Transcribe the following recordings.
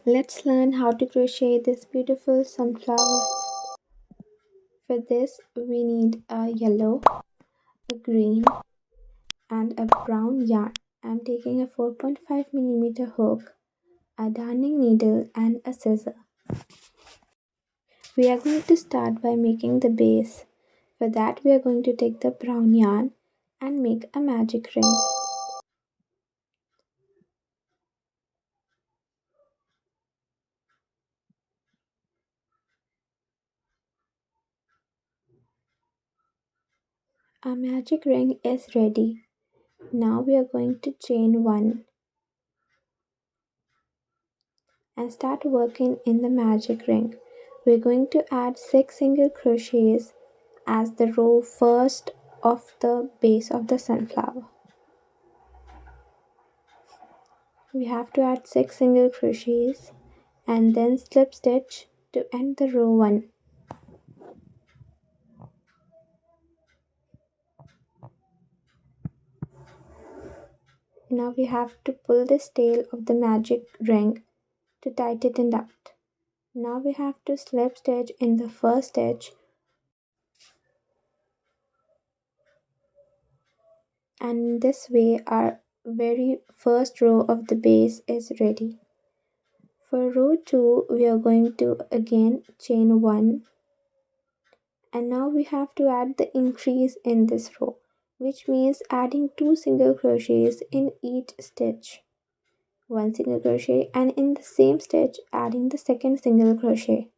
Let's learn how to crochet this beautiful sunflower. For this we need a yellow, a green and a brown yarn. I'm taking a 4.5 mm hook, a darning needle and a scissor. We are going to start by making the base. For that we are going to take the brown yarn and make a magic ring. Our magic ring is ready. Now we are going to chain 1 and start working in the magic ring. We're going to add 6 single crochets as the row first of the base of the sunflower. We have to add 6 single crochets and then slip stitch to end the row 1. Now we have to pull this tail of the magic ring to tighten it up. Now we have to slip stitch in the first stitch, and this way our very first row of the base is ready. For row 2 we are going to again chain 1, and now we have to add the increase in this row, which means adding 2 single crochets in each stitch. 1 single crochet, and in the same stitch adding the second single crochet.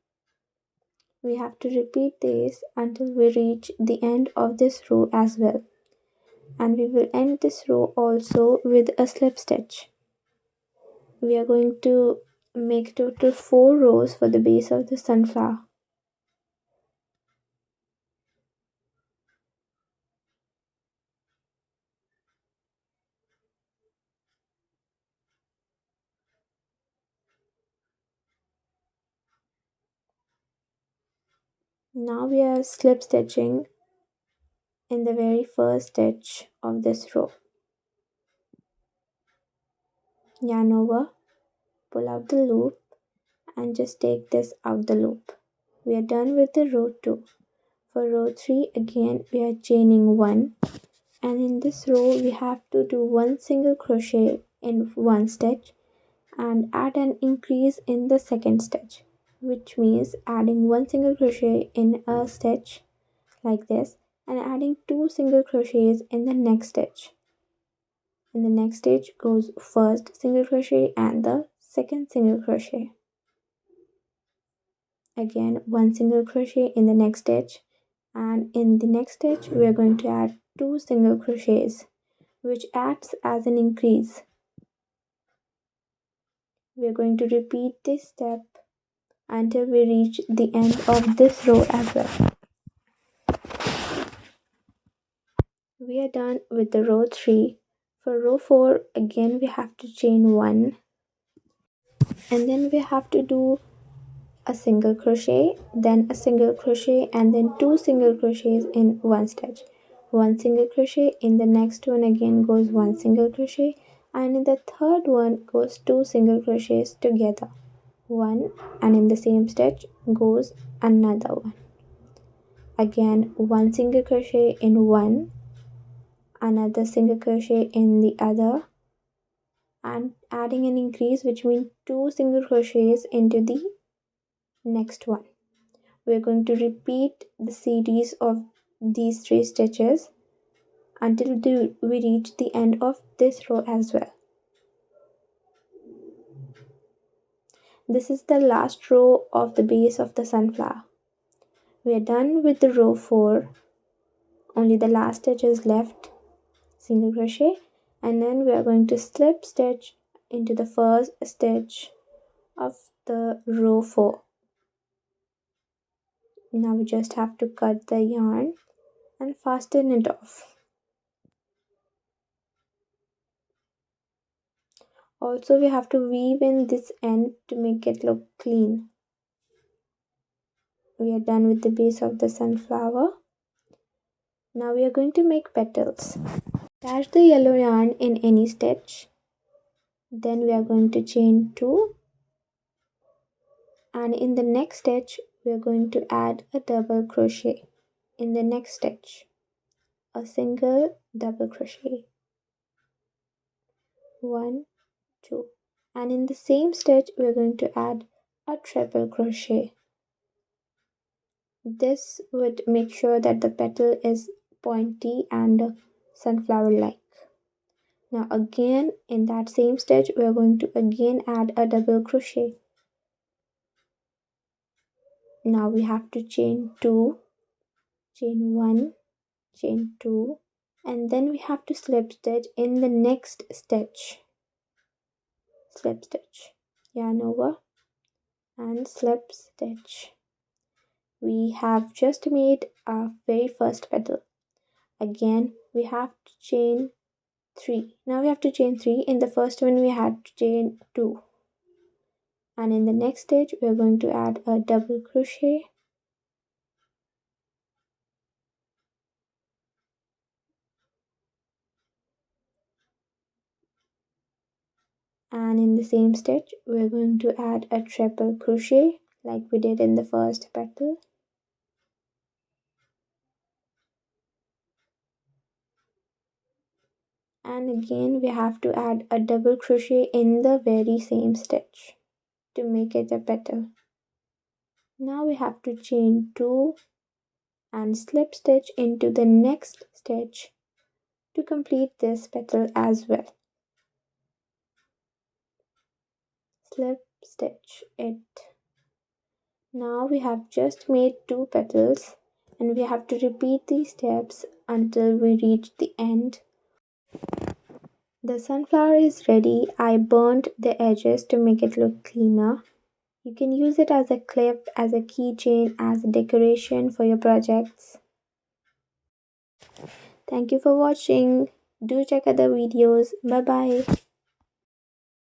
We have to repeat this until we reach the end of this row as well, and we will end this row also with a slip stitch. We are going to make total 4 rows for the base of the sunflower. Now we are slip stitching in the very first stitch of this row. Yarn over, pull out the loop and just take this out the loop. We are done with the row 2. For row 3 again we are chaining 1, and in this row we have to do 1 single crochet in one stitch and add an increase in the second stitch, which means adding 1 single crochet in a stitch like this and adding 2 single crochets in the next stitch. In the next stitch goes first single crochet and the second single crochet. Again 1 single crochet in the next stitch, and in the next stitch we are going to add 2 single crochets, which acts as an increase. We are going to repeat this step until we reach the end of this row as well. We are done with the row 3. For row 4 again we have to chain 1, and then we have to do a single crochet, then a single crochet, and then 2 single crochets in one stitch. 1 single crochet, in the next one again goes 1 single crochet, and in the third one goes 2 single crochets together. 1, and in the same stitch goes another one. Again 1 single crochet in one, another single crochet in the other, and adding an increase, which means 2 single crochets into the next one. We're going to repeat the series of these 3 stitches until we reach the end of this row as well. This is the last row of the base of the sunflower. We are done with the row 4. Only the last stitch is left, single crochet, and then we are going to slip stitch into the first stitch of the row 4. Now we just have to cut the yarn and fasten it off. Also we have to weave in this end to make it look clean. We are done with the base of the sunflower. Now we are going to make petals. Attach the yellow yarn in any stitch. Then we are going to chain 2 And in the next stitch we're going to add a double crochet. In the next stitch, a single double crochet, 1, 2, and in the same stitch we're going to add a triple crochet. This would make sure that the petal is pointy and sunflower like. Now again in that same stitch we are going to again add a double crochet. Now we have to chain 2, chain 1, chain 2, and then we have to slip stitch in the next stitch. Slip stitch, yarn over and slip stitch. We have just made our very first petal. Again we have to chain 3. Now we have to chain 3. In the first one we had to chain 2, and in the next stitch we are going to add a double crochet, and in the same stitch we are going to add a triple crochet like we did in the first petal, and again we have to add a double crochet in the very same stitch to make it a petal. Now we have to chain 2 and slip stitch into the next stitch to complete this petal as well. Slip stitch it. Now we have just made 2 petals and we have to repeat these steps until we reach the end. The sunflower is ready. I burnt the edges to make it look cleaner. You can use it as a clip, as a keychain, as a decoration for your projects. Thank you for watching. Do check other videos. Bye bye.